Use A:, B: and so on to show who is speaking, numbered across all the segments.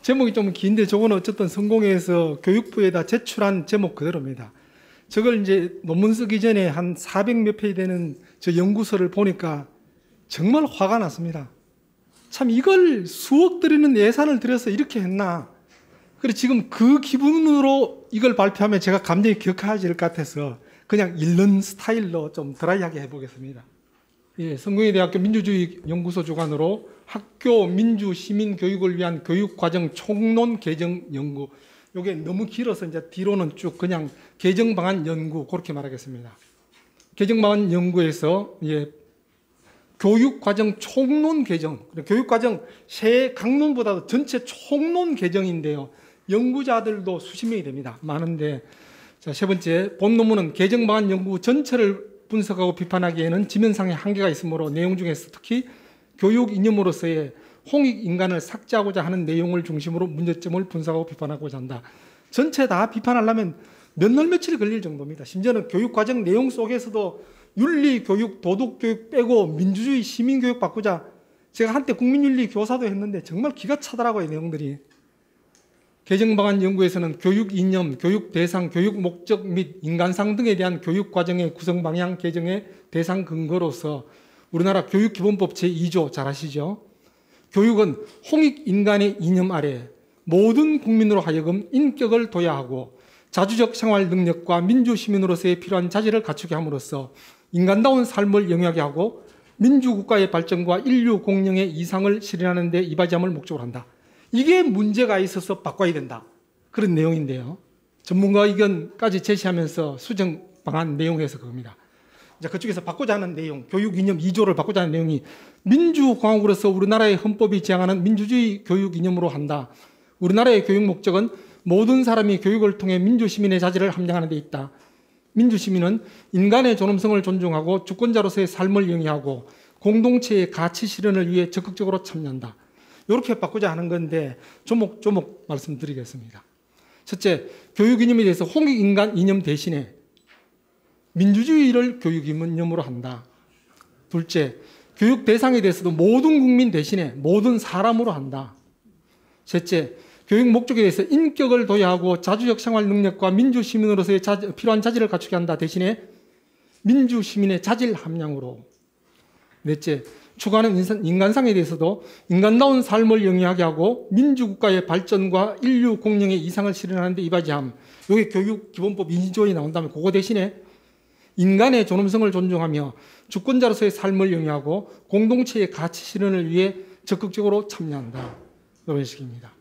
A: 제목이 좀 긴데 저건 어쨌든 성공회에서 교육부에다 제출한 제목 그대로입니다. 저걸 이제 논문 쓰기 전에 한 400몇 페이지 되는 저 연구서를 보니까 정말 화가 났습니다. 참 이걸 수억 들이는 예산을 들여서 이렇게 했나. 그래서 지금 그 기분으로 이걸 발표하면 제가 감정이 격해질 것 같아서 그냥 읽는 스타일로 좀 드라이하게 해보겠습니다. 예, 성공회대학교 민주주의 연구소 주관으로 학교 민주 시민 교육을 위한 교육과정 총론 개정 연구. 이게 너무 길어서 이제 뒤로는 쭉 그냥 개정 방안 연구 그렇게 말하겠습니다. 개정 방안 연구에서 예, 교육과정 총론 개정. 교육과정 새 강론보다도 전체 총론 개정인데요. 연구자들도 수십 명이 됩니다. 많은데 자, 세 번째 본 논문은 개정 방안 연구 전체를 분석하고 비판하기에는 지면상의 한계가 있으므로 내용 중에서 특히 교육 이념으로서의 홍익 인간을 삭제하고자 하는 내용을 중심으로 문제점을 분석하고 비판하고자 한다. 전체 다 비판하려면 몇 날 며칠 걸릴 정도입니다. 심지어는 교육과정 내용 속에서도 윤리교육, 도덕교육 빼고 민주주의 시민교육 바꾸자. 제가 한때 국민윤리 교사도 했는데 정말 기가 차더라고요, 내용들이. 개정방안 연구에서는 교육 이념, 교육 대상, 교육 목적 및 인간상 등에 대한 교육과정의 구성 방향 개정의 대상 근거로서 우리나라 교육기본법 제2조 잘 아시죠? 교육은 홍익 인간의 이념 아래 모든 국민으로 하여금 인격을 도야하고 자주적 생활 능력과 민주시민으로서의 필요한 자질을 갖추게 함으로써 인간다운 삶을 영위하게 하고 민주국가의 발전과 인류 공영의 이상을 실현하는 데 이바지함을 목적으로 한다. 이게 문제가 있어서 바꿔야 된다. 그런 내용인데요. 전문가 의견까지 제시하면서 수정 방안 내용에서 그겁니다. 이제 그쪽에서 바꾸자 하는 내용, 교육 이념 2조를 바꾸자 하는 내용이 민주공화국으로서 우리나라의 헌법이 지향하는 민주주의 교육 이념으로 한다. 우리나라의 교육 목적은 모든 사람이 교육을 통해 민주시민의 자질을 함양하는 데 있다. 민주시민은 인간의 존엄성을 존중하고 주권자로서의 삶을 영위하고 공동체의 가치 실현을 위해 적극적으로 참여한다. 이렇게 바꾸자 하는 건데 조목조목 말씀드리겠습니다. 첫째, 교육 이념에 대해서 홍익 인간 이념 대신에 민주주의를 교육 이념으로 한다. 둘째, 교육 대상에 대해서도 모든 국민 대신에 모든 사람으로 한다. 셋째, 교육 목적에 대해서 인격을 도야하고 자주적 생활 능력과 민주시민으로서의 필요한 자질을 갖추게 한다. 대신에 민주시민의 자질 함량으로. 넷째, 추구하는 인간상에 대해서도 인간다운 삶을 영위하게 하고 민주국가의 발전과 인류 공영의 이상을 실현하는 데 이바지함. 이게 교육기본법 2조에 나온다면 그거 대신에 인간의 존엄성을 존중하며 주권자로서의 삶을 영위하고 공동체의 가치 실현을 위해 적극적으로 참여한다. 이런 식입니다.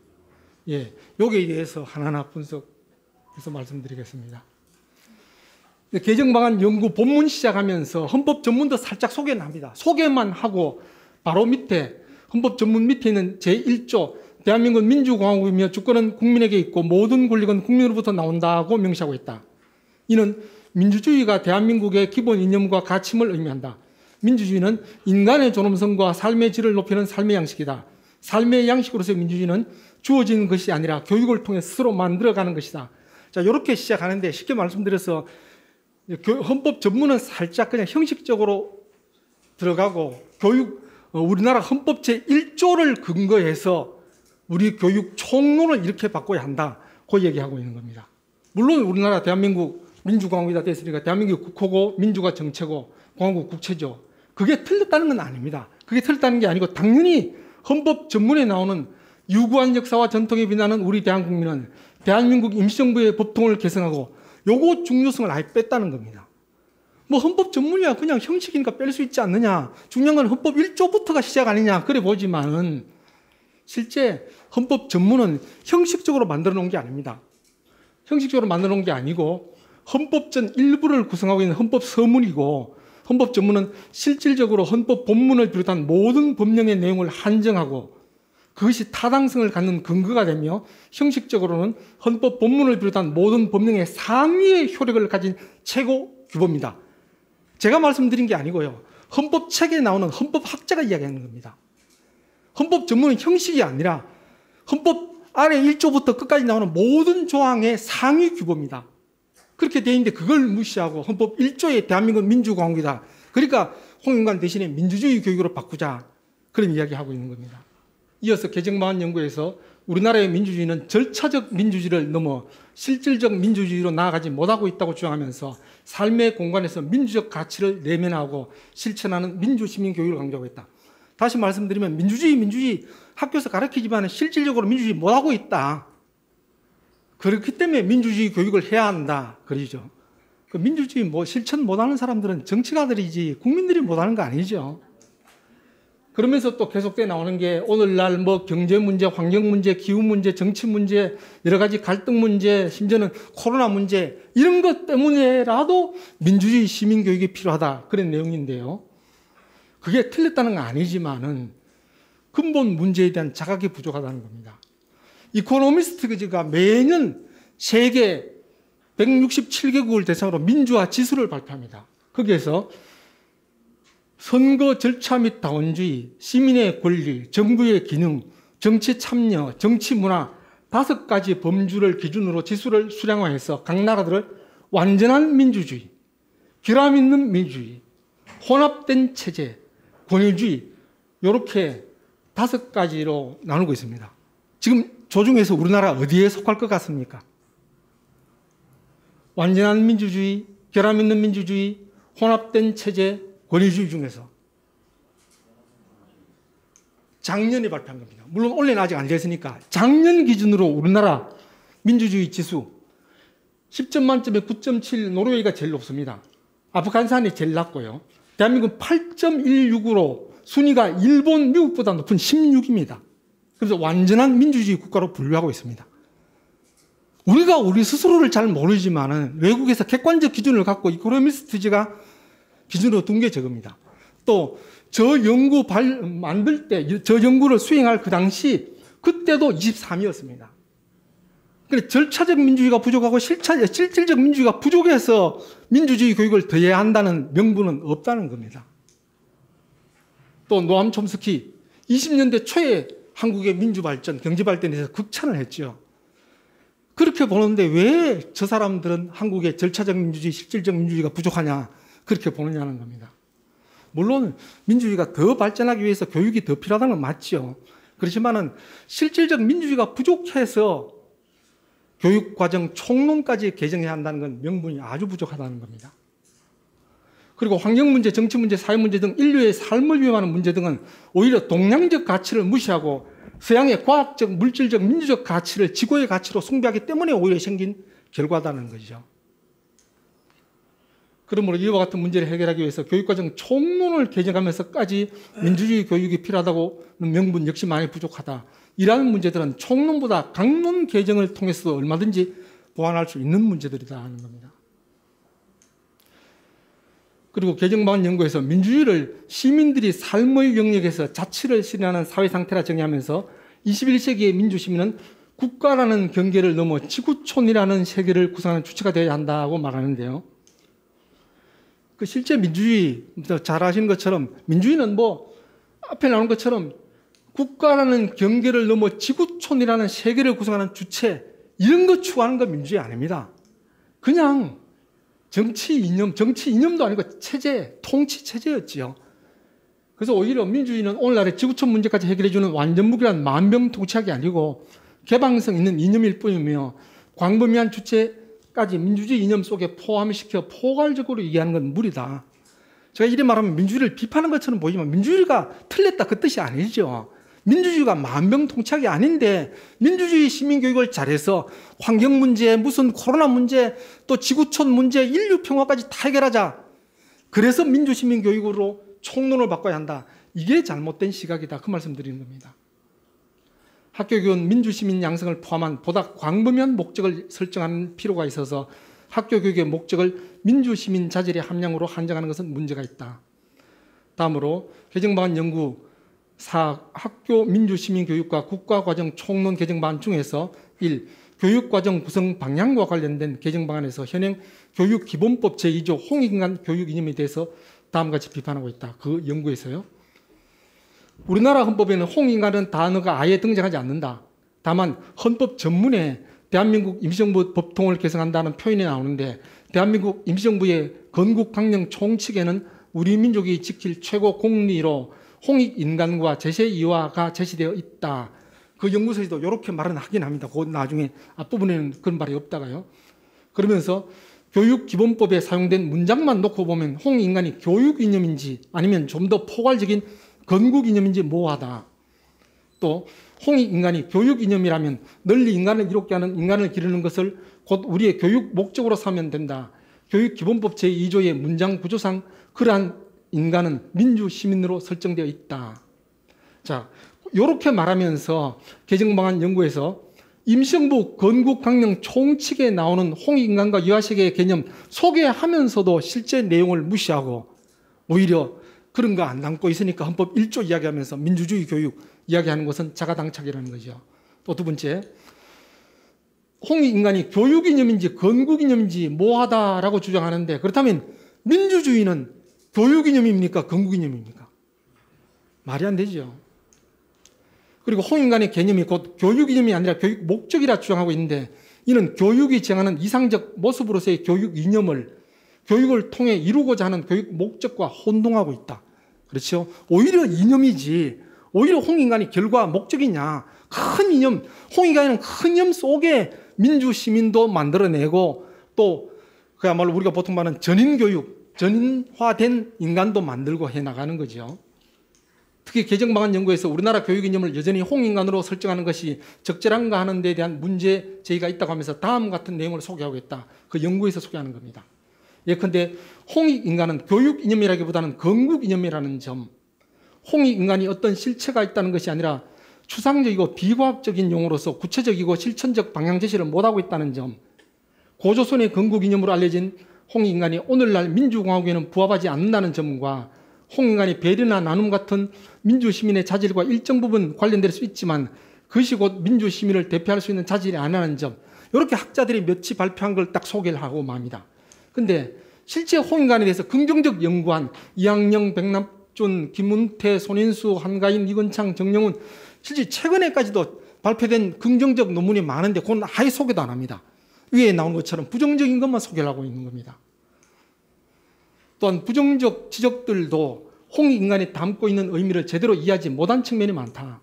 A: 예, 여기에 대해서 하나하나 분석해서 말씀드리겠습니다. 개정방안 연구 본문 시작하면서 헌법 전문도 살짝 소개는 합니다. 소개만 하고 바로 밑에 헌법 전문 밑에 있는 제1조 대한민국 민주공화국이며 주권은 국민에게 있고 모든 권력은 국민으로부터 나온다고 명시하고 있다. 이는 민주주의가 대한민국의 기본 이념과 가치를 의미한다. 민주주의는 인간의 존엄성과 삶의 질을 높이는 삶의 양식이다. 삶의 양식으로서의 민주주의는 주어진 것이 아니라 교육을 통해 스스로 만들어가는 것이다. 자, 이렇게 시작하는데 쉽게 말씀드려서 헌법 전문은 살짝 그냥 형식적으로 들어가고 우리나라 헌법 제1조를 근거해서 우리 교육 총론을 이렇게 바꿔야 한다. 그 얘기하고 있는 겁니다. 물론 우리나라 대한민국 민주공화국이다 됐으니까 대한민국 국호고 민주가 정체고 공화국 국채죠. 그게 틀렸다는 건 아닙니다. 그게 틀렸다는 게 아니고 당연히 헌법 전문에 나오는 유구한 역사와 전통에 빛나는 우리 대한국민은 대한민국 임시정부의 법통을 개성하고 요거 중요성을 아예 뺐다는 겁니다. 뭐 헌법 전문이야 그냥 형식이니까 뺄 수 있지 않느냐. 중요한 건 헌법 1조부터가 시작 아니냐. 그래 보지만은 실제 헌법 전문은 형식적으로 만들어 놓은 게 아닙니다. 형식적으로 만들어 놓은 게 아니고 헌법전 일부를 구성하고 있는 헌법 서문이고 헌법 전문은 실질적으로 헌법 본문을 비롯한 모든 법령의 내용을 한정하고 그것이 타당성을 갖는 근거가 되며 형식적으로는 헌법 본문을 비롯한 모든 법령의 상위의 효력을 가진 최고 규범이다. 제가 말씀드린 게 아니고요. 헌법책에 나오는 헌법학자가 이야기하는 겁니다. 헌법 전문은 형식이 아니라 헌법 아래 1조부터 끝까지 나오는 모든 조항의 상위 규범이다. 그렇게 돼 있는데 그걸 무시하고 헌법 1조에 대한민국 민주공화국이다. 그러니까 홍익인간 대신에 민주주의 교육으로 바꾸자. 그런 이야기하고 있는 겁니다. 이어서 개정방안 연구에서 우리나라의 민주주의는 절차적 민주주의를 넘어 실질적 민주주의로 나아가지 못하고 있다고 주장하면서 삶의 공간에서 민주적 가치를 내면하고 실천하는 민주시민교육을 강조하고 있다. 다시 말씀드리면 민주주의 학교에서 가르치지만 실질적으로 민주주의 못하고 있다. 그렇기 때문에 민주주의 교육을 해야 한다. 그러죠. 그 민주주의 실천 못하는 사람들은 정치가들이지 국민들이 못하는 거 아니죠. 그러면서 또 계속돼 나오는 게 오늘날 경제 문제, 환경 문제, 기후 문제, 정치 문제, 여러 가지 갈등 문제, 심지어는 코로나 문제 이런 것 때문에라도 민주주의 시민 교육이 필요하다. 그런 내용인데요. 그게 틀렸다는 건 아니지만은 근본 문제에 대한 자각이 부족하다는 겁니다. 이코노미스트가 매년 세계 167개국을 대상으로 민주화 지수를 발표합니다. 거기에서 선거 절차 및 다원주의, 시민의 권리, 정부의 기능, 정치 참여, 정치 문화 5가지 범주를 기준으로 지수를 수량화해서 각 나라들을 완전한 민주주의, 결함 있는 민주주의, 혼합된 체제, 권위주의 이렇게 5가지로 나누고 있습니다. 지금 조중에서 우리나라 어디에 속할 것 같습니까? 완전한 민주주의, 결함 있는 민주주의, 혼합된 체제, 권위주의 중에서 작년에 발표한 겁니다. 물론 올해는 아직 안 됐으니까 작년 기준으로 우리나라 민주주의 지수 10점 만점에 9.7, 노르웨이가 제일 높습니다. 아프가니스탄이 제일 낮고요. 대한민국은 8.16으로 순위가 일본, 미국보다 높은 16입니다. 그래서 완전한 민주주의 국가로 분류하고 있습니다. 우리가 우리 스스로를 잘 모르지만은 외국에서 객관적 기준을 갖고 이코노미스트가 기준으로 둔 게 저겁니다. 또 저 연구 만들 때 저 연구를 수행할 그 당시 그때도 23이었습니다. 그러니까 절차적 민주주의가 부족하고 실질적 민주주의가 부족해서 민주주의 교육을 더 해야 한다는 명분은 없다는 겁니다. 또 노암 촘스키 20년대 초에 한국의 민주발전, 경제발전에 대해서 극찬을 했죠. 그렇게 보는데 왜 저 사람들은 한국의 절차적 민주주의, 실질적 민주주의가 부족하냐 그렇게 보느냐는 겁니다. 물론 민주주의가 더 발전하기 위해서 교육이 더 필요하다는 건 맞죠. 그렇지만은 실질적 민주주의가 부족해서 교육과정 총론까지 개정해야 한다는 건 명분이 아주 부족하다는 겁니다. 그리고 환경 문제, 정치 문제, 사회 문제 등 인류의 삶을 위협하는 문제 등은 오히려 동양적 가치를 무시하고 서양의 과학적, 물질적, 민주적 가치를 지고의 가치로 숭배하기 때문에 오히려 생긴 결과다는 거죠. 그러므로 이와 같은 문제를 해결하기 위해서 교육과정 총론을 개정하면서까지 민주주의 교육이 필요하다고 명분 역시 많이 부족하다. 이러한 문제들은 총론보다 강론 개정을 통해서 얼마든지 보완할 수 있는 문제들이다 하는 겁니다. 그리고 개정방안 연구에서 민주주의를 시민들이 삶의 영역에서 자치를 실현하는 사회 상태라 정의하면서 21세기의 민주시민은 국가라는 경계를 넘어 지구촌이라는 세계를 구성하는 주체가 되어야 한다고 말하는데요. 그 실제 민주주의, 잘 아시는 것처럼 민주주의는 앞에 나오는 것처럼 국가라는 경계를 넘어 지구촌이라는 세계를 구성하는 주체, 이런 거 추구하는 건 민주주의 아닙니다. 그냥 정치 이념도 아니고 체제, 통치 체제였지요. 그래서 오히려 민주주의는 오늘날의 지구촌 문제까지 해결해주는 완전무결한 만병통치약이 아니고 개방성 있는 이념일 뿐이며 광범위한 주체까지 민주주의 이념 속에 포함시켜 포괄적으로 얘기하는 건 무리다. 제가 이래 말하면 민주주의를 비판하는 것처럼 보이지만 민주주의가 틀렸다 그 뜻이 아니죠. 민주주의가 만병통치약이 아닌데 민주주의 시민교육을 잘해서 환경 문제, 무슨 코로나 문제, 또 지구촌 문제, 인류 평화까지 다 해결하자. 그래서 민주시민교육으로 총론을 바꿔야 한다. 이게 잘못된 시각이다. 그 말씀 드리는 겁니다. 학교교육은 민주시민 양성을 포함한 보다 광범위한 목적을 설정하는 필요가 있어서 학교교육의 목적을 민주시민 자질의 함량으로 한정하는 것은 문제가 있다. 다음으로 개정방안 연구 4. 학교 민주시민교육과 국가과정 총론 개정방안 중에서 1. 교육과정 구성 방향과 관련된 개정방안에서 현행 교육기본법 제2조 홍익인간 교육 이념에 대해서 다음과 같이 비판하고 있다. 그 연구에서요. 우리나라 헌법에는 홍익인간은 단어가 아예 등장하지 않는다. 다만 헌법 전문에 대한민국 임시정부 법통을 개성한다는 표현이 나오는데 대한민국 임시정부의 건국 강령 총칙에는 우리 민족이 지킬 최고 공리로 홍익인간과 제시이화가 제시되어 있다. 그 연구소에도 이렇게 말은 하긴 합니다. 그 나중에 앞부분에는 그런 말이 없다가요. 그러면서 교육기본법에 사용된 문장만 놓고 보면 홍익인간이 교육이념인지 아니면 좀 더 포괄적인 건국이념인지 모호하다. 또 홍익인간이 교육이념이라면 널리 인간을 이롭게 하는 인간을 기르는 것을 곧 우리의 교육 목적으로 삼으면 된다. 교육기본법 제2조의 문장 구조상 그러한 인간은 민주시민으로 설정되어 있다. 자, 이렇게 말하면서 개정방안 연구에서 임시정부 건국강령 총칙에 나오는 홍익인간과 유아세계의 개념 소개하면서도 실제 내용을 무시하고 오히려 그런 거 안 담고 있으니까 헌법 1조 이야기하면서 민주주의 교육 이야기하는 것은 자가당착이라는 거죠. 또 두 번째, 홍익인간이 교육이념인지 건국이념인지 모호하다라고 주장하는데 그렇다면 민주주의는 교육이념입니까? 건국이념입니까? 말이 안 되죠. 그리고 홍익인간의 개념이 곧 교육이념이 아니라 교육 목적이라 주장하고 있는데 이는 교육이 정하는 이상적 모습으로서의 교육 이념을 교육을 통해 이루고자 하는 교육 목적과 혼동하고 있다. 그렇죠? 오히려 이념이지 오히려 홍익인간이 결과 목적이냐. 큰 이념, 홍익인간은 큰 이념 속에 민주시민도 만들어내고 또 그야말로 우리가 보통 말하는 전인교육, 전인화된 인간도 만들고 해나가는 거죠. 특히 개정방안 연구에서 우리나라 교육 이념을 여전히 홍익인간으로 설정하는 것이 적절한가 하는 데 대한 문제 제기가 있다고 하면서 다음 같은 내용을 소개하고 있다. 그 연구에서 소개하는 겁니다. 예컨대 홍익인간은 교육 이념이라기보다는 건국 이념이라는 점, 홍익인간이 어떤 실체가 있다는 것이 아니라 추상적이고 비과학적인 용어로서 구체적이고 실천적 방향 제시를 못하고 있다는 점, 고조선의 건국 이념으로 알려진 홍익인간이 오늘날 민주공화국에는 부합하지 않는다는 점과 홍익인간이 배려나 나눔 같은 민주시민의 자질과 일정 부분 관련될 수 있지만 그것이 곧 민주시민을 대표할 수 있는 자질이 아니라는 점, 이렇게 학자들이 몇이 발표한 걸 딱 소개를 하고 맙니다. 근데 실제 홍익인간에 대해서 긍정적 연구한 이항영, 백남준, 김문태, 손인수, 한가인, 이건창, 정영훈 실제 최근에까지도 발표된 긍정적 논문이 많은데 그건 아예 소개도 안 합니다. 위에 나온 것처럼 부정적인 것만 소개를 하고 있는 겁니다. 또한 부정적 지적들도 홍익인간이 담고 있는 의미를 제대로 이해하지 못한 측면이 많다.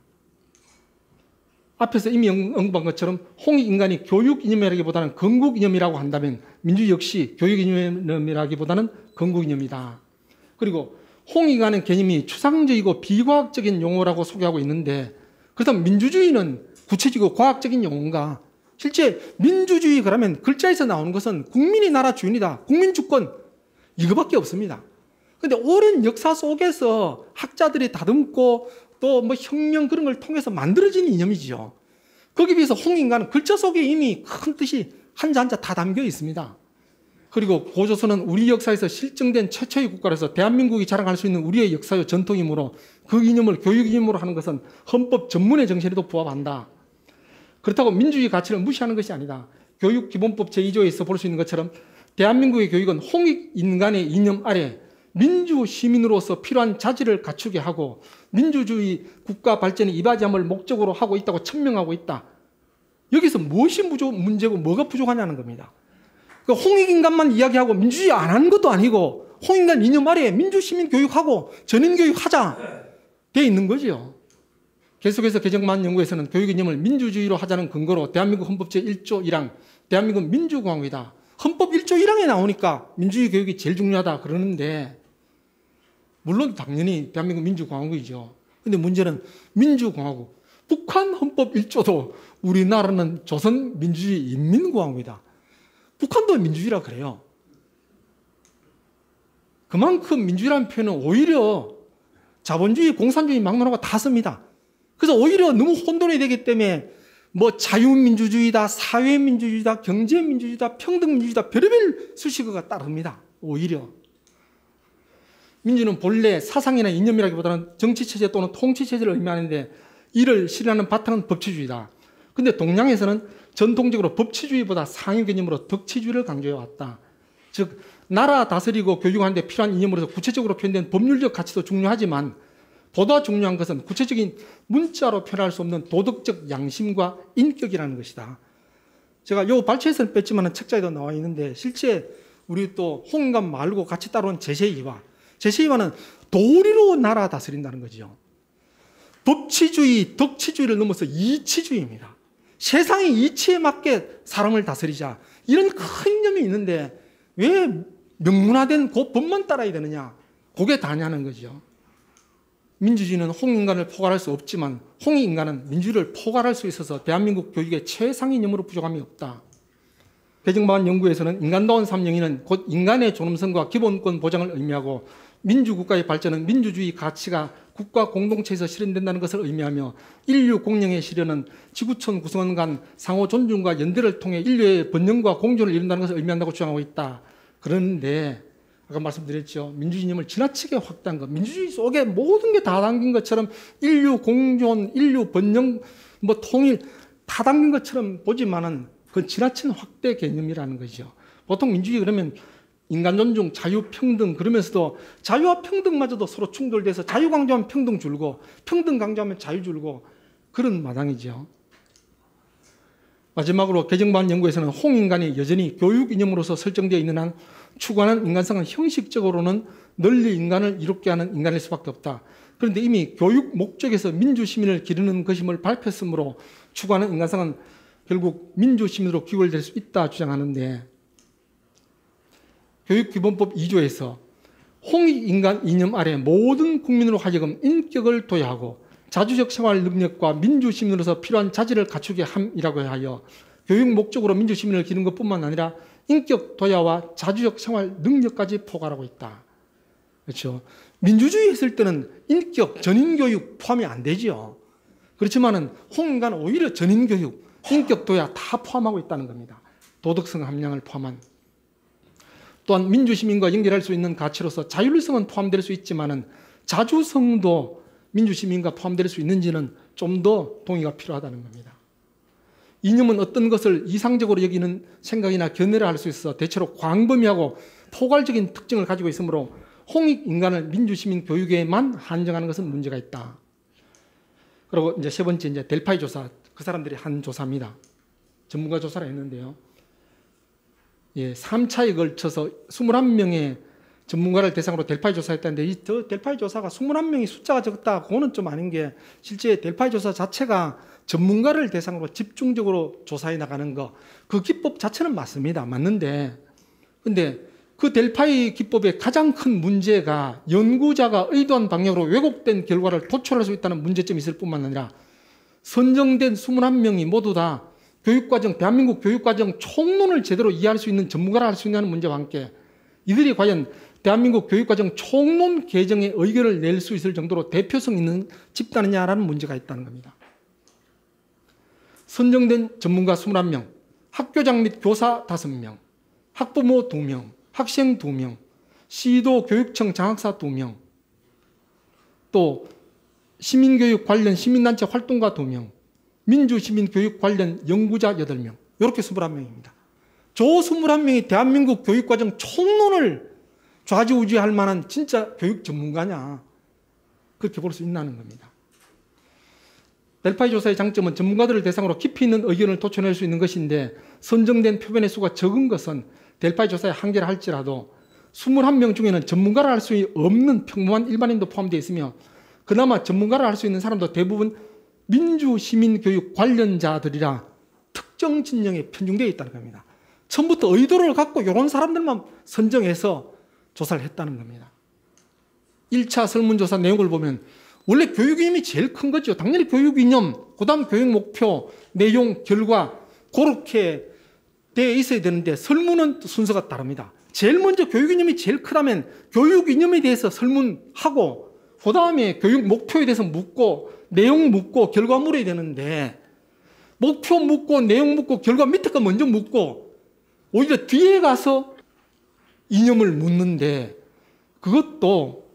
A: 앞에서 이미 언급한 것처럼 홍익인간이 교육이념이라기보다는 건국이념이라고 한다면 민주 역시 교육이념이라기보다는 건국이념이다. 그리고 홍익인간의 개념이 추상적이고 비과학적인 용어라고 소개하고 있는데 그렇다면 민주주의는 구체적이고 과학적인 용어인가? 실제 민주주의 그러면 글자에서 나오는 것은 국민이 나라 주인이다. 국민주권 이거밖에 없습니다. 그런데 오랜 역사 속에서 학자들이 다듬고 또 뭐 혁명 그런 걸 통해서 만들어진 이념이죠. 거기에 비해서 홍익인간은 글자 속에 이미 큰 뜻이 한자 한자 다 담겨 있습니다. 그리고 고조선은 우리 역사에서 실증된 최초의 국가라서 대한민국이 자랑할 수 있는 우리의 역사요 전통이므로 그 이념을 교육 이념으로 하는 것은 헌법 전문의 정신에도 부합한다. 그렇다고 민주주의 가치를 무시하는 것이 아니다. 교육기본법 제2조에서 볼 수 있는 것처럼 대한민국의 교육은 홍익인간의 이념 아래 민주시민으로서 필요한 자질을 갖추게 하고 민주주의 국가 발전에 이바지함을 목적으로 하고 있다고 천명하고 있다. 여기서 무엇이 문제고 뭐가 부족하냐는 겁니다. 홍익인간만 이야기하고 민주주의 안 하는 것도 아니고 홍익인간 이념 아래 민주시민 교육하고 전인교육하자 돼 있는 거죠. 계속해서 개정방안 연구에서는 교육 이념을 민주주의로 하자는 근거로 대한민국 헌법 제1조 1항 대한민국은 민주공화국이다. 헌법 1조 1항에 나오니까 민주주의 교육이 제일 중요하다 그러는데 물론 당연히 대한민국 민주공화국이죠. 근데 문제는 민주공화국. 북한 헌법 1조도 우리나라는 조선민주주의 인민공화국이다. 북한도 민주주의라 그래요. 그만큼 민주주의라는 표현은 오히려 자본주의, 공산주의 막론하고 다 씁니다. 그래서 오히려 너무 혼돈이 되기 때문에 뭐 자유민주주의다, 사회민주주의다, 경제민주주의다, 평등민주주의다 별의별 수식어가 따릅니다. 오히려. 민주는 본래 사상이나 이념이라기보다는 정치체제 또는 통치체제를 의미하는데 이를 실현하는 바탕은 법치주의다. 그런데 동양에서는 전통적으로 법치주의보다 상위 개념으로 덕치주의를 강조해왔다. 즉 나라 다스리고 교육하는 데 필요한 이념으로서 구체적으로 표현된 법률적 가치도 중요하지만 보다 중요한 것은 구체적인 문자로 표현할 수 없는 도덕적 양심과 인격이라는 것이다. 제가 요 발췌에서는 뺐지만 책자에도 나와 있는데 실제 우리 또 홍익인간 말고 같이 따라온 제시이화. 제시이화는 도리로 나라 다스린다는 거죠. 법치주의, 덕치주의를 넘어서 이치주의입니다. 세상의 이치에 맞게 사람을 다스리자. 이런 큰 이념이 있는데 왜 명문화된 그 법만 따라야 되느냐? 그게 다냐는 거죠. 민주주의는 홍인간을 포괄할 수 없지만 홍인간은 민주주의를 포괄할 수 있어서 대한민국 교육의 최상위 이념으로 부족함이 없다. 개정반 연구에서는 인간다운 3영위는 곧 인간의 존엄성과 기본권 보장을 의미하고 민주국가의 발전은 민주주의 가치가 국가 공동체에서 실현된다는 것을 의미하며 인류 공영의 실현은 지구촌 구성원 간 상호 존중과 연대를 통해 인류의 번영과 공존을 이룬다는 것을 의미한다고 주장하고 있다. 그런데 아까 말씀드렸죠. 민주주의 이념을 지나치게 확대한 것. 민주주의 속에 모든 게 다 담긴 것처럼 인류 공존, 인류 번영, 통일 다 담긴 것처럼 보지만은 그건 지나친 확대 개념이라는 거죠. 보통 민주주의 그러면 인간 존중, 자유, 평등 그러면서도 자유와 평등마저도 서로 충돌돼서 자유 강조하면 평등 줄고 평등 강조하면 자유 줄고 그런 마당이죠. 마지막으로 개정반 연구에서는 홍인간이 여전히 교육 이념으로서 설정되어 있는 한 추구하는 인간성은 형식적으로는 널리 인간을 이롭게 하는 인간일 수밖에 없다. 그런데 이미 교육 목적에서 민주시민을 기르는 것임을 밝혔으므로 추구하는 인간성은 결국 민주시민으로 귀결될 수 있다 주장하는데 교육기본법 2조에서 홍익인간 이념 아래 모든 국민으로 하여금 인격을 도야하고 자주적 생활 능력과 민주시민으로서 필요한 자질을 갖추게 함이라고 하여 교육 목적으로 민주시민을 기르는 것뿐만 아니라 인격 도야와 자주적 생활 능력까지 포괄하고 있다. 그렇죠. 민주주의 했을 때는 인격, 전인교육 포함이 안 되죠. 그렇지만은 홍인간은 오히려 전인교육, 인격 도야 다 포함하고 있다는 겁니다. 도덕성 함량을 포함한. 또한 민주시민과 연결할 수 있는 가치로서 자율성은 포함될 수 있지만은 자주성도 민주시민과 포함될 수 있는지는 좀 더 동의가 필요하다는 겁니다. 이념은 어떤 것을 이상적으로 여기는 생각이나 견해를 할 수 있어 대체로 광범위하고 포괄적인 특징을 가지고 있으므로 홍익인간을 민주시민 교육에만 한정하는 것은 문제가 있다. 그리고 이제 세 번째 이제 델파이 조사, 그 사람들이 한 조사입니다. 전문가 조사를 했는데요. 3차에 걸쳐서 21명의 전문가를 대상으로 델파이 조사했다는데 이 델파이 조사가 21명이 숫자가 적다. 그거는 좀 아닌 게 실제 델파이 조사 자체가 전문가를 대상으로 집중적으로 조사해 나가는 거, 그 기법 자체는 맞습니다. 맞는데 근데 그 델파이 기법의 가장 큰 문제가 연구자가 의도한 방향으로 왜곡된 결과를 도출할 수 있다는 문제점이 있을 뿐만 아니라 선정된 21명이 모두 다 교육과정, 대한민국 교육과정 총론을 제대로 이해할 수 있는 전문가를 할 수 있냐는 문제와 함께 이들이 과연 대한민국 교육과정 총론 개정에 의견을 낼 수 있을 정도로 대표성 있는 집단이냐라는 문제가 있다는 겁니다. 선정된 전문가 21명, 학교장 및 교사 5명, 학부모 2명, 학생 2명, 시도 교육청 장학사 2명, 또 시민교육 관련 시민단체 활동가 2명, 민주시민교육 관련 연구자 8명, 이렇게 21명입니다. 저 21명이 대한민국 교육과정 총론을 좌지우지할 만한 진짜 교육 전문가냐, 그렇게 볼 수 있다는 겁니다. 델파이 조사의 장점은 전문가들을 대상으로 깊이 있는 의견을 도출해낼 수 있는 것인데 선정된 표본의 수가 적은 것은 델파이 조사의 한계라 할지라도 21명 중에는 전문가를 할 수 없는 평범한 일반인도 포함되어 있으며 그나마 전문가를 할 수 있는 사람도 대부분 민주시민교육 관련자들이라 특정 진영에 편중되어 있다는 겁니다. 처음부터 의도를 갖고 이런 사람들만 선정해서 조사를 했다는 겁니다. 1차 설문조사 내용을 보면 원래 교육 이념이 제일 큰 거죠. 당연히 교육 이념, 그 다음 교육 목표, 내용, 결과 그렇게 되어 있어야 되는데 설문은 순서가 다릅니다. 제일 먼저 교육 이념이 제일 크다면 교육 이념에 대해서 설문하고 그 다음에 교육 목표에 대해서 묻고 내용 묻고 결과 물어야 되는데 목표 묻고 내용 묻고 결과 밑에 거 먼저 묻고 오히려 뒤에 가서 이념을 묻는데 그것도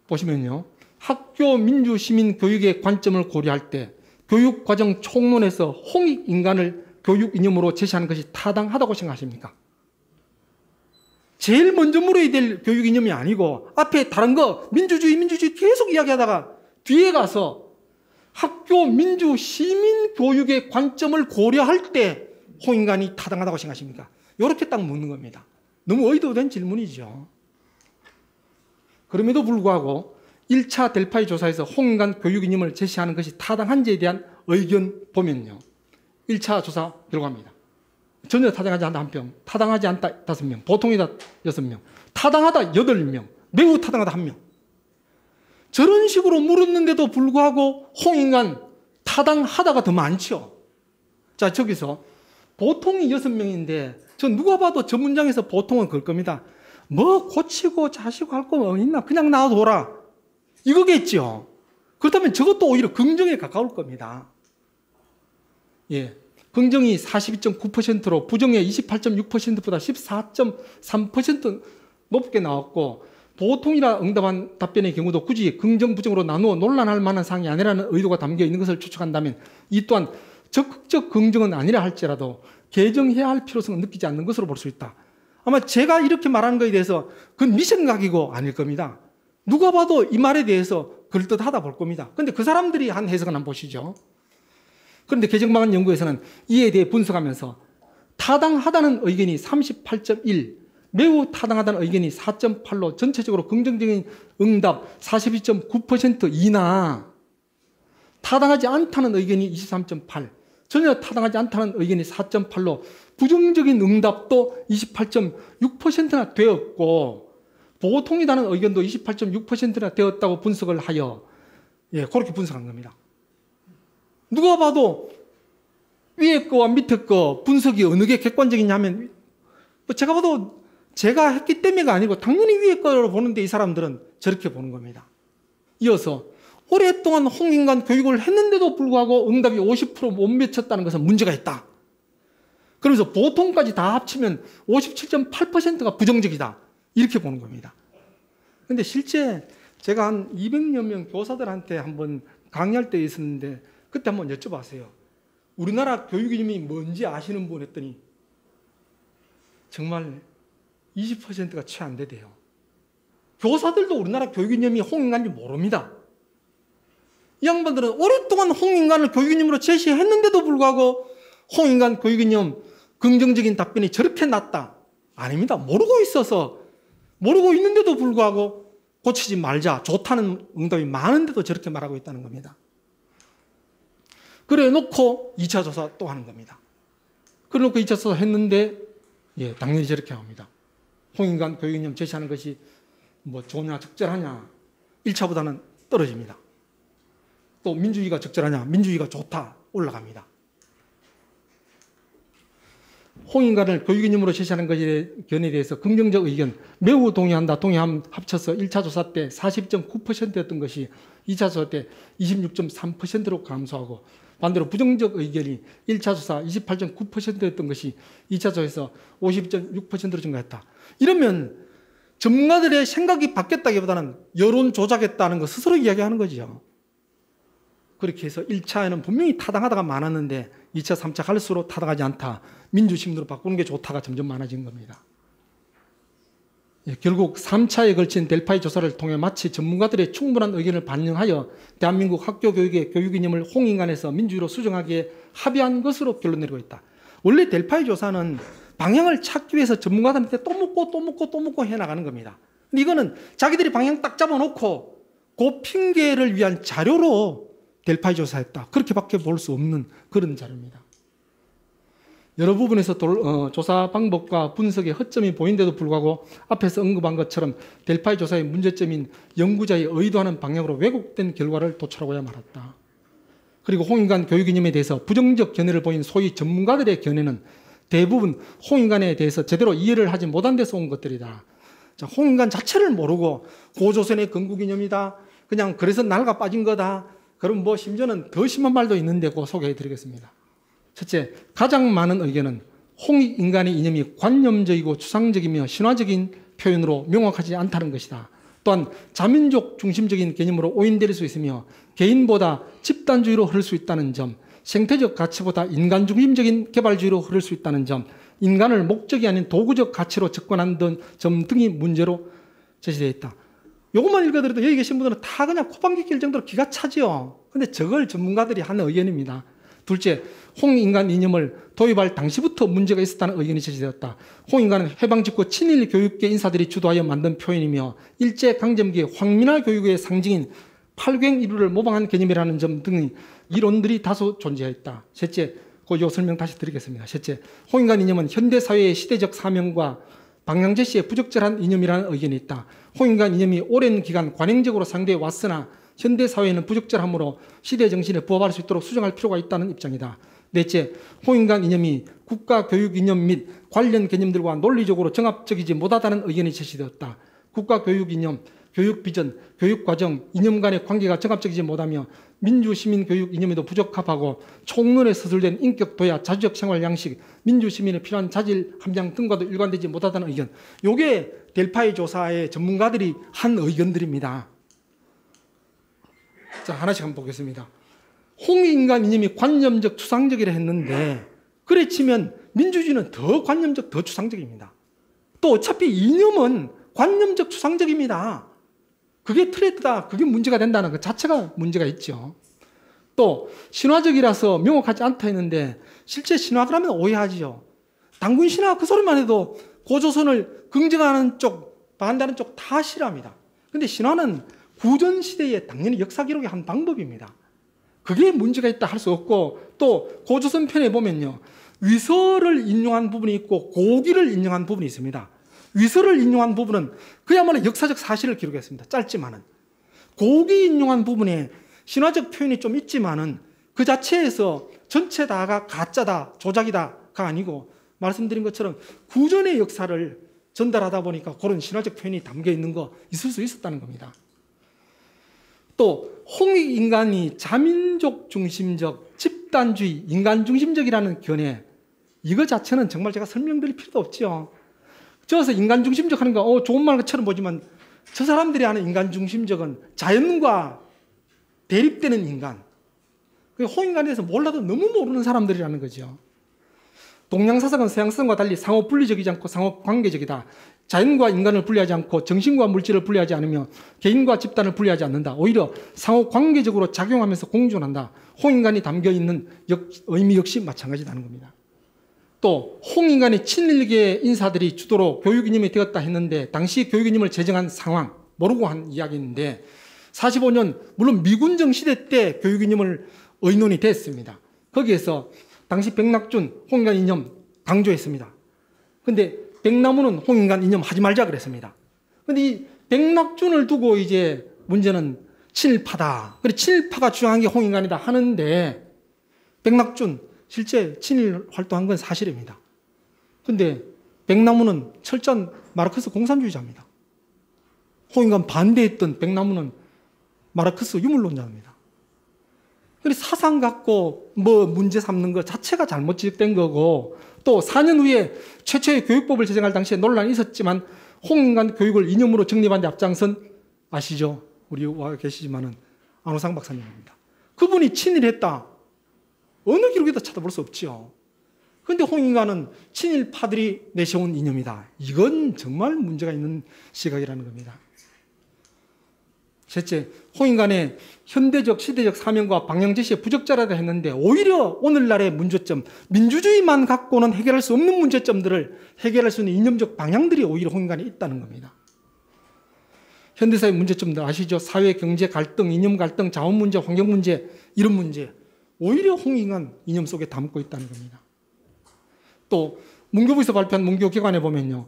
A: 보시면요. 학교 민주시민 교육의 관점을 고려할 때 교육과정 총론에서 홍익인간을 교육 이념으로 제시하는 것이 타당하다고 생각하십니까? 제일 먼저 물어야 될 교육 이념이 아니고 앞에 다른 거 민주주의 계속 이야기하다가 뒤에 가서 학교 민주 시민 교육의 관점을 고려할 때 홍인간이 타당하다고 생각하십니까? 이렇게 딱 묻는 겁니다. 너무 의도된 질문이죠. 그럼에도 불구하고 1차 델파이 조사에서 홍인간 교육 이념을 제시하는 것이 타당한지에 대한 의견 보면요. 1차 조사 결과입니다. 전혀 타당하지 않다 1명, 타당하지 않다 5명, 보통이다 6명, 타당하다 8명, 매우 타당하다 1명. 저런 식으로 물었는데도 불구하고 홍인간 타당하다가 더 많죠. 자, 저기서 보통이 6명인데 저 누가 봐도 저 문장에서 보통은 그럴 겁니다. 뭐 고치고 자시고 할 거 있나? 그냥 놔둬라. 이거겠죠. 그렇다면 저것도 오히려 긍정에 가까울 겁니다. 예. 긍정이 42.9%로 부정의 28.6%보다 14.3% 높게 나왔고, 보통이라 응답한 답변의 경우도 굳이 긍정, 부정으로 나누어 논란할 만한 사항이 아니라는 의도가 담겨 있는 것을 추측한다면 이 또한 적극적 긍정은 아니라 할지라도 개정해야 할 필요성은 느끼지 않는 것으로 볼 수 있다. 아마 제가 이렇게 말하는 것에 대해서 그건 미생각이고 아닐 겁니다. 누가 봐도 이 말에 대해서 그럴듯하다 볼 겁니다. 그런데 그 사람들이 한 해석은 한번 보시죠. 그런데 개정방안 연구에서는 이에 대해 분석하면서 타당하다는 의견이 38.1, 매우 타당하다는 의견이 4.8로 전체적으로 긍정적인 응답 42.9% 이나 타당하지 않다는 의견이 23.8, 전혀 타당하지 않다는 의견이 4.8로 부정적인 응답도 28.6%나 되었고 보통이다는 의견도 28.6%나 되었다고 분석을 하여 그렇게 분석한 겁니다. 누가 봐도 위에 거와 밑에 거 분석이 어느 게 객관적이냐면 제가 봐도 제가 했기 때문에가 아니고 당연히 위에 거로 보는데 이 사람들은 저렇게 보는 겁니다. 이어서 오랫동안 홍인간 교육을 했는데도 불구하고 응답이 50% 못 미쳤다는 것은 문제가 있다. 그러면서 보통까지 다 합치면 57.8%가 부정적이다. 이렇게 보는 겁니다. 그런데 실제 제가 한 200여 명 교사들한테 한번 강의할 때 있었는데 그때 한번 여쭤봤어요. 우리나라 교육 이념이 뭔지 아시는 분 했더니 정말 20%가 채 안 되대요. 교사들도 우리나라 교육 이념이 홍인간인지 모릅니다. 이 양반들은 오랫동안 홍인간을 교육 이념으로 제시했는데도 불구하고 홍인간 교육 이념 긍정적인 답변이 저렇게 낮다. 아닙니다. 모르고 있어서 모르고 있는데도 불구하고 고치지 말자. 좋다는 응답이 많은데도 저렇게 말하고 있다는 겁니다. 그래 놓고 2차 조사 또 하는 겁니다. 그래 놓고 2차 조사 했는데 당연히 저렇게 합니다. 홍인간 교육 이념 제시하는 것이 뭐 좋냐 적절하냐 1차보다는 떨어집니다. 또 민주주의가 적절하냐 민주주의가 좋다 올라갑니다. 홍인간을 교육 이념으로 제시하는 것에 대해서 긍정적 의견 매우 동의한다. 동의함 합쳐서 1차 조사 때 40.9%였던 것이 2차 조사 때 26.3%로 감소하고 반대로 부정적 의견이 1차 조사 28.9%였던 것이 2차 조사에서 50.6%로 증가했다. 이러면 전문가들의 생각이 바뀌었다기보다는 여론 조작했다는 거 스스로 이야기하는 거죠. 그렇게 해서 1차에는 분명히 타당하다가 많았는데 2차, 3차 갈수록 타당하지 않다. 민주심리로 바꾸는 게 좋다가 점점 많아진 겁니다. 결국 3차에 걸친 델파이 조사를 통해 마치 전문가들의 충분한 의견을 반영하여 대한민국 학교 교육의 교육 이념을 홍인간에서 민주주의로 수정하기에 합의한 것으로 결론 내리고 있다. 원래 델파이 조사는 방향을 찾기 위해서 전문가들한테 또 묻고 해나가는 겁니다. 근데 이거는 자기들이 방향 딱 잡아놓고 그 핑계를 위한 자료로 델파이 조사했다. 그렇게밖에 볼 수 없는 그런 자료입니다. 여러 부분에서 조사 방법과 분석의 허점이 보인데도 불구하고 앞에서 언급한 것처럼 델파이 조사의 문제점인 연구자의 의도하는 방향으로 왜곡된 결과를 도출하고야 말았다. 그리고 홍인간 교육 이념에 대해서 부정적 견해를 보인 소위 전문가들의 견해는 대부분 홍인간에 대해서 제대로 이해를 하지 못한 데서 온 것들이다. 자, 홍인간 자체를 모르고 고조선의 건국 이념이다. 그냥 그래서 낡아 빠진 거다. 그럼 뭐 심지어는 더 심한 말도 있는데 그거 소개해 드리겠습니다. 첫째, 가장 많은 의견은 홍인간의 이념이 관념적이고 추상적이며 신화적인 표현으로 명확하지 않다는 것이다. 또한 자민족 중심적인 개념으로 오인될 수 있으며 개인보다 집단주의로 흐를 수 있다는 점, 생태적 가치보다 인간 중심적인 개발주의로 흐를 수 있다는 점, 인간을 목적이 아닌 도구적 가치로 접근하는 점 등이 문제로 제시되어 있다. 이것만 읽어드려도 여기 계신 분들은 다 그냥 코방귀 낄 정도로 기가 차죠. 근데 저걸 전문가들이 하는 의견입니다. 둘째, 홍익인간 이념을 도입할 당시부터 문제가 있었다는 의견이 제시되었다. 홍익인간은 해방 직후 친일 교육계 인사들이 주도하여 만든 표현이며 일제강점기의 황민화 교육의 상징인 팔괭이루를 모방한 개념이라는 점 등의 이론들이 다소 존재했다. 셋째, 요 설명 다시 드리겠습니다. 셋째, 홍익인간 이념은 현대사회의 시대적 사명과 방향 제시에 부적절한 이념이라는 의견이 있다. 홍익인간 이념이 오랜 기간 관행적으로 상대해 왔으나 현대사회에는 부적절하므로 시대 정신에 부합할 수 있도록 수정할 필요가 있다는 입장이다. 넷째, 홍익인간 이념이 국가교육 이념 및 관련 개념들과 논리적으로 정합적이지 못하다는 의견이 제시되었다. 국가교육 이념, 교육 비전, 교육 과정, 이념 간의 관계가 정합적이지 못하며 민주시민교육 이념에도 부적합하고 총론에 서술된 인격 도야, 자주적 생활 양식, 민주시민에 필요한 자질 함량 등과도 일관되지 못하다는 의견. 요게 델파이 조사의 전문가들이 한 의견들입니다. 자, 하나씩 한번 보겠습니다. 홍익인간 이념이 관념적, 추상적이라 했는데 그래 치면 민주주의는 더 관념적, 더 추상적입니다. 또 어차피 이념은 관념적, 추상적입니다. 그게 트렌드다, 그게 문제가 된다는 것 자체가 문제가 있죠. 또 신화적이라서 명확하지 않다 했는데 실제 신화 그러면 오해하지요. 당군 신화 그 소리만 해도 고조선을 긍정하는 쪽, 반대하는 쪽 다 싫어합니다. 근데 신화는 구전 시대에 당연히 역사 기록의 한 방법입니다. 그게 문제가 있다 할 수 없고 또 고조선 편에 보면요. 위서를 인용한 부분이 있고 고기를 인용한 부분이 있습니다. 위서를 인용한 부분은 그야말로 역사적 사실을 기록했습니다. 짧지만은. 고기 인용한 부분에 신화적 표현이 좀 있지만은 그 자체에서 전체 다가 가짜다, 조작이다가 아니고 말씀드린 것처럼 구전의 역사를 전달하다 보니까 그런 신화적 표현이 담겨 있는 거 있을 수 있었다는 겁니다. 또 홍익인간이 자민족 중심적, 집단주의, 인간 중심적이라는 견해 이거 자체는 정말 제가 설명드릴 필요도 없죠. 저어서 인간 중심적 하는 거 좋은 말처럼 보지만 저 사람들이 하는 인간 중심적은 자연과 대립되는 인간. 홍익인간에 대해서 몰라도 너무 모르는 사람들이라는 거죠. 동양사상은 서양사상과 달리 상호 분리적이지 않고 상호 관계적이다. 자연과 인간을 분리하지 않고 정신과 물질을 분리하지 않으며 개인과 집단을 분리하지 않는다. 오히려 상호 관계적으로 작용하면서 공존한다. 홍익인간이 담겨있는 의미 역시 마찬가지라는 겁니다. 또 홍익인간의 친일계 인사들이 주도로 교육 이념이 되었다 했는데 당시 교육 이념을 제정한 상황 모르고 한 이야기인데 45년 물론 미군정 시대 때 교육 이념을 의논이 됐습니다. 거기에서 당시 백낙준 홍익인간 이념 강조했습니다. 근데 백나무는 홍익인간 이념 하지 말자 그랬습니다. 근데 이 백낙준을 두고 이제 문제는 친일파다. 그래 친일파가 주장한 게 홍익인간이다 하는데 백낙준 실제 친일 활동한 건 사실입니다. 근데 백나무는 철저한 마르크스 공산주의자입니다. 홍익인간 반대했던 백나무는 마르크스 유물론자입니다. 그래서 사상 갖고 문제 삼는 것 자체가 잘못 지적된 거고 또 4년 후에 최초의 교육법을 제정할 당시에 논란이 있었지만 홍익인간 교육을 이념으로 정립한 데 앞장선 아시죠? 우리 와 계시지만은 안호상 박사님입니다. 그분이 친일했다. 어느 기록에도 찾아볼 수 없죠. 그런데 홍익인간은 친일파들이 내세운 이념이다. 이건 정말 문제가 있는 시각이라는 겁니다. 셋째, 홍익인간의 현대적, 시대적 사명과 방향 제시에 부적절하다 했는데 오히려 오늘날의 문제점, 민주주의만 갖고는 해결할 수 없는 문제점들을 해결할 수 있는 이념적 방향들이 오히려 홍익인간에 있다는 겁니다. 현대사의 문제점들 아시죠? 사회, 경제 갈등, 이념 갈등, 자원 문제, 환경 문제 이런 문제 오히려 홍익인간 이념 속에 담고 있다는 겁니다. 또 문교부에서 발표한 문교 기관에 보면요.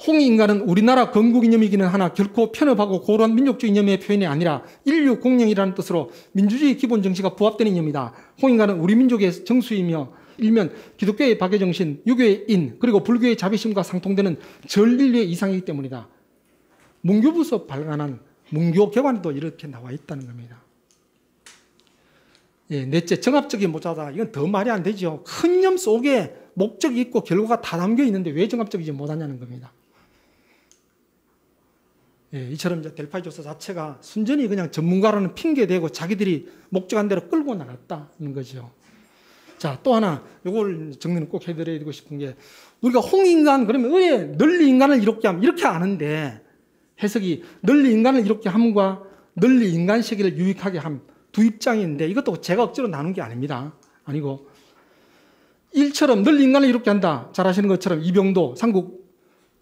A: 홍익인간은 우리나라 건국 이념이기는 하나 결코 편협하고 고루한 민족주의 이념의 표현이 아니라 인류 공영이라는 뜻으로 민주주의 기본 정신과 부합되는 이념이다. 홍익인간은 우리 민족의 정수이며 일면 기독교의 박애정신, 유교의 인, 그리고 불교의 자비심과 상통되는 전인류의 이상이기 때문이다. 문교부에서 발간한 문교 격안에도 이렇게 나와 있다는 겁니다. 넷째, 정합적인 모자다. 이건 더 말이 안 되죠. 큰 이념 속에 목적이 있고 결과가 다 담겨 있는데 왜 정합적이지 못하냐는 겁니다. 이처럼 이제 델파이 조사 자체가 순전히 그냥 전문가라는 핑계대고 자기들이 목적한 대로 끌고 나갔다는 거죠. 자, 또 하나 이걸 정리는 꼭 해드리고 싶은 게 우리가 홍익인간 그러면 왜 널리 인간을 이롭게 함 이렇게 아는데 해석이 널리 인간을 이롭게 함과 널리 인간 세계를 유익하게 함 두 입장인데 이것도 제가 억지로 나눈 게 아닙니다. 아니고 일처럼 늘 인간을 이롭게 한다. 잘 아시는 것처럼 이병도 삼국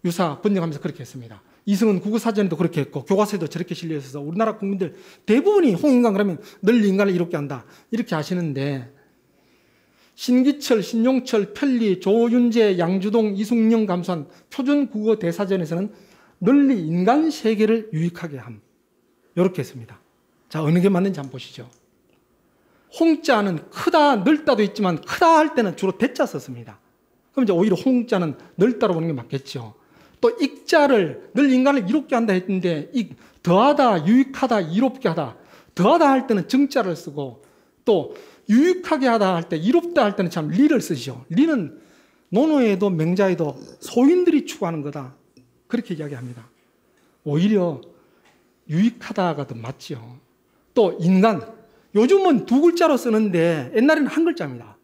A: 유사 번역하면서 그렇게 했습니다. 이승은 국어사전에도 그렇게 했고 교과서에도 저렇게 실려 있어서 우리나라 국민들 대부분이 홍인간 그러면 늘 인간을 이롭게 한다. 이렇게 하시는데 신기철, 신용철, 편리, 조윤재, 양주동, 이숙영 감수한 표준국어 대사전에서는 널리 인간 세계를 유익하게 함. 이렇게 했습니다. 자, 어느 게 맞는지 한번 보시죠. 홍자는 크다, 넓다도 있지만 크다 할 때는 주로 대자 썼습니다. 그럼 이제 오히려 홍자는 넓다로 보는 게 맞겠죠. 또 익자를 늘 인간을 이롭게 한다 했는데 더하다, 유익하다, 이롭게 하다. 더하다 할 때는 정자를 쓰고 또 유익하게 하다 할 때, 이롭다 할 때는 참 리를 쓰죠. 리는 논어에도 명자에도 소인들이 추구하는 거다. 그렇게 이야기합니다. 오히려 유익하다가 더 맞죠. 또 인간, 요즘은 두 글자로 쓰는데 옛날에는 한 글자입니다.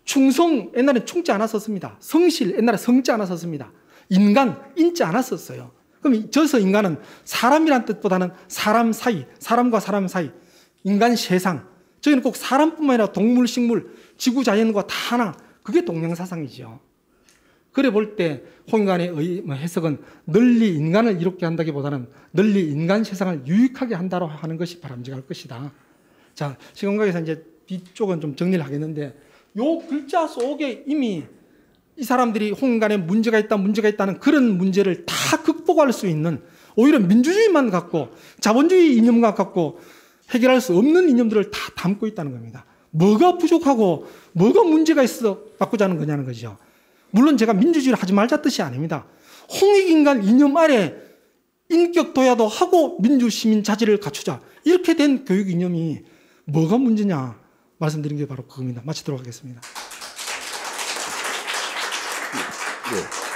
A: 충성, 옛날에는 충자 하나 썼습니다. 성실, 옛날에 성자 하나 썼습니다. 인간, 인자 하나 썼어요. 그럼 저서 인간은 사람이란 뜻보다는 사람 사이, 사람과 사람 사이, 인간 세상. 저기는 꼭 사람뿐만 아니라 동물, 식물, 지구, 자연과 다 하나. 그게 동명사상이죠. 그래 볼 때 홍인간의 해석은 널리 인간을 이롭게 한다기보다는 널리 인간 세상을 유익하게 한다고 하는 것이 바람직할 것이다. 자, 시간각에서 이제 뒤쪽은 좀 정리를 하겠는데 요 글자 속에 이미 이 사람들이 홍인간에 문제가 있다는 그런 문제를 다 극복할 수 있는 오히려 민주주의만 갖고 자본주의 이념만 갖고 해결할 수 없는 이념들을 다 담고 있다는 겁니다. 뭐가 부족하고 뭐가 문제가 있어 바꾸자는 거냐는 거죠. 물론 제가 민주주의를 하지 말자 뜻이 아닙니다. 홍익인간 이념 아래 인격 도야도 하고 민주시민 자질을 갖추자. 이렇게 된 교육 이념이 뭐가 문제냐 말씀드린 게 바로 그겁니다. 마치도록 하겠습니다.
B: 네.